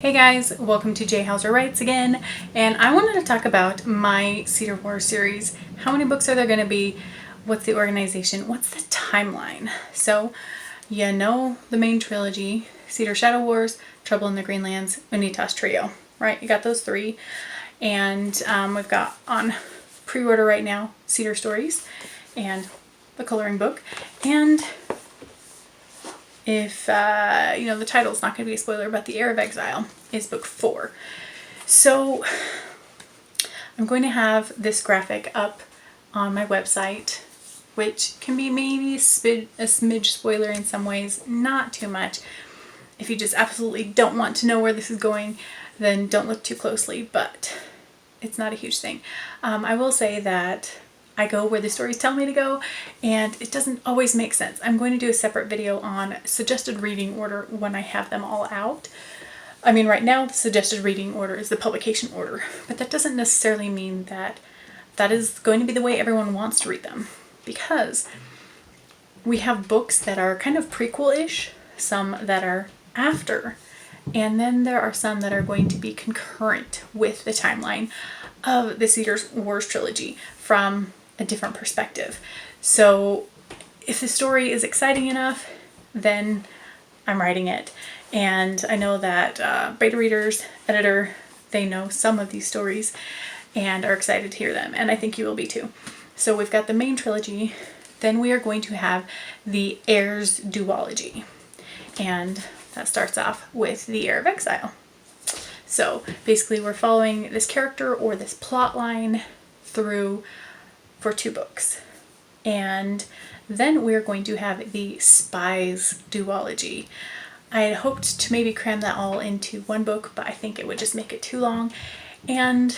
Hey guys, welcome to J Hauser Writes again, and I wanted to talk about my Cedar Wars series. How many books are there going to be? What's the organization? What's the timeline? So, you know the main trilogy, Cedar Shadow Wars, Trouble in the Greenlands, Unitas Trio, right? You got those three, and we've got on pre-order right now Cedar Stories and the coloring book, and if, the title's not going to be a spoiler, but The Heir of Exile is book 4. So I'm going to have this graphic up on my website, which can be maybe a smidge spoiler in some ways, not too much. If you just absolutely don't want to know where this is going, then don't look too closely, but it's not a huge thing. I will say that I go where the stories tell me to go, and it doesn't always make sense. I'm going to do a separate video on suggested reading order when I have them all out. I mean, right now the suggested reading order is the publication order, but that doesn't necessarily mean that that is going to be the way everyone wants to read them, because we have books that are kind of prequel-ish, some that are after, and then there are some that are going to be concurrent with the timeline of the Cedar Wars trilogy from a different perspective. So if the story is exciting enough, then I'm writing it. And I know that beta readers, editor, they know some of these stories and are excited to hear them. And I think you will be too. So we've got the main trilogy. Then we are going to have the Heirs duology. And that starts off with the Heir of Exile. So basically we're following this character or this plot line through for 2 books. And then we're going to have the Spies duology. I had hoped to maybe cram that all into one book, but I think it would just make it too long. And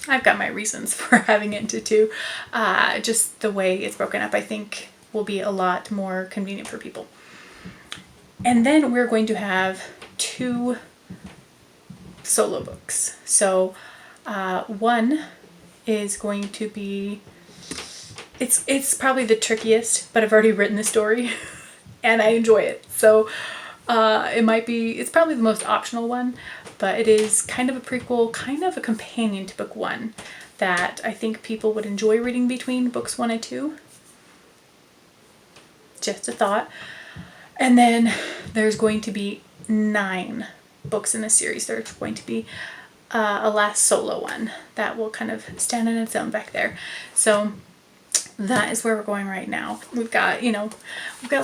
I've got my reasons for having it into 2. Just the way it's broken up, I think, will be a lot more convenient for people. And then we're going to have 2 solo books. So one is going to be, it's probably the trickiest, but I've already written the story and I enjoy it. So it's probably the most optional one, but it is kind of a prequel, kind of a companion to book 1 that I think people would enjoy reading between books 1 and 2. Just a thought. And then there's going to be 9 books in the series. There's going to be a last solo one that will kind of stand on its own back there. So that is where we're going right now. We've got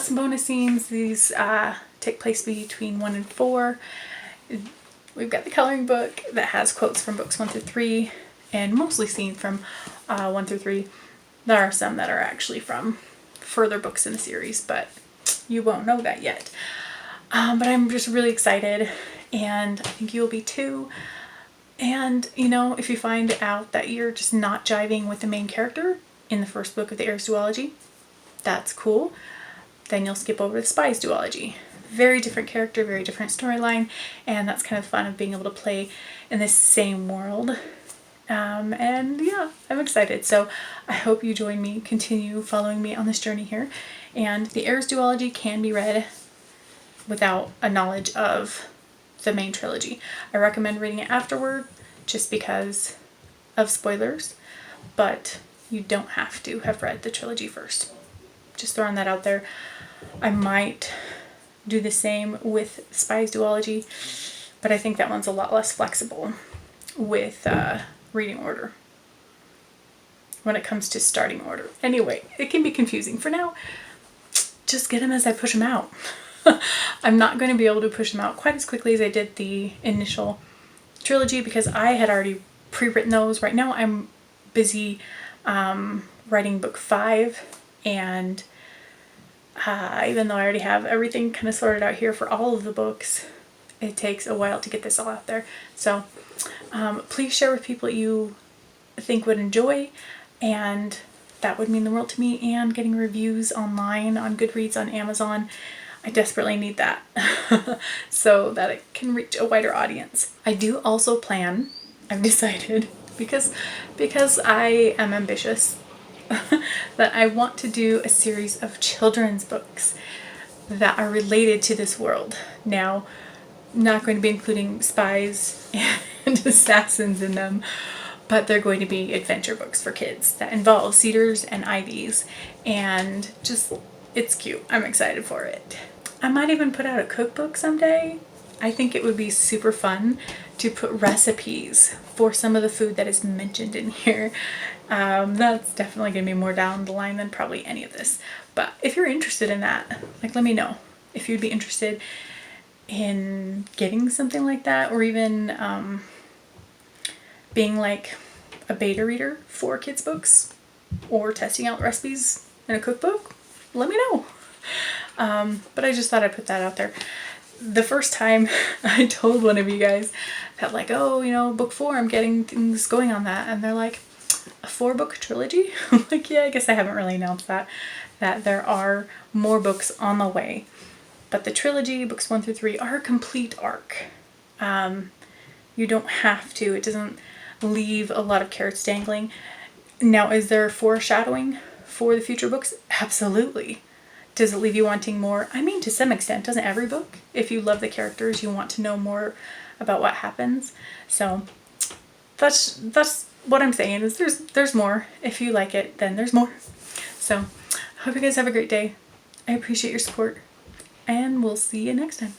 some bonus scenes. These take place between 1 and 4. We've got the coloring book that has quotes from books 1 through 3 and mostly scenes from 1 through 3. There are some that are actually from further books in the series, but you won't know that yet. But I'm just really excited, and I think you'll be too. And, if you find out that you're just not jiving with the main character in the first book of the Heirs duology, that's cool. Then you'll skip over the Spies duology. Very different character, very different storyline, and that's kind of fun of being able to play in this same world. And yeah, I'm excited. So I hope you join me, continue following me on this journey here. And the Heirs duology can be read without a knowledge of the main trilogy. I recommend reading it afterward just because of spoilers, but you don't have to have read the trilogy first. Just throwing that out there. I might do the same with Spies duology, but I think that one's a lot less flexible with reading order when it comes to starting order. Anyway, it can be confusing. For now, just get them as I push them out. I'm not going to be able to push them out quite as quickly as I did the initial trilogy because I had already pre-written those. Right now I'm busy writing book 5, and even though I already have everything kind of sorted out here for all of the books, it takes a while to get this all out there. So please share with people that you think would enjoy, and that would mean the world to me. And getting reviews online on Goodreads, on Amazon, I desperately need that so that it can reach a wider audience. I do also plan, I've decided, because I am ambitious, that I want to do a series of children's books that are related to this world. Now, not going to be including spies and assassins in them, but they're going to be adventure books for kids that involve cedars and ivies, and just, it's cute. I'm excited for it. I might even put out a cookbook someday. I think it would be super fun to put recipes for some of the food that is mentioned in here. That's definitely going to be more down the line than probably any of this. But if you're interested in that, like, let me know if you'd be interested in getting something like that, or even being like a beta reader for kids books, or testing out recipes in a cookbook. Let me know. But I just thought I'd put that out there. The first time I told one of you guys that, like, oh, you know, book 4, I'm getting things going on that, and they're like, a 4-book trilogy? I'm like, yeah, I guess I haven't really announced that there are more books on the way. But the trilogy, books 1 through 3, are a complete arc. You don't have to. It doesn't leave a lot of carrots dangling. Now, is there foreshadowing for the future books? Absolutely. Does it leave you wanting more? I mean, to some extent. Doesn't every book? If you love the characters, you want to know more about what happens. So that's what I'm saying, is there's more. If you like it, then there's more. So I hope you guys have a great day. I appreciate your support, and we'll see you next time.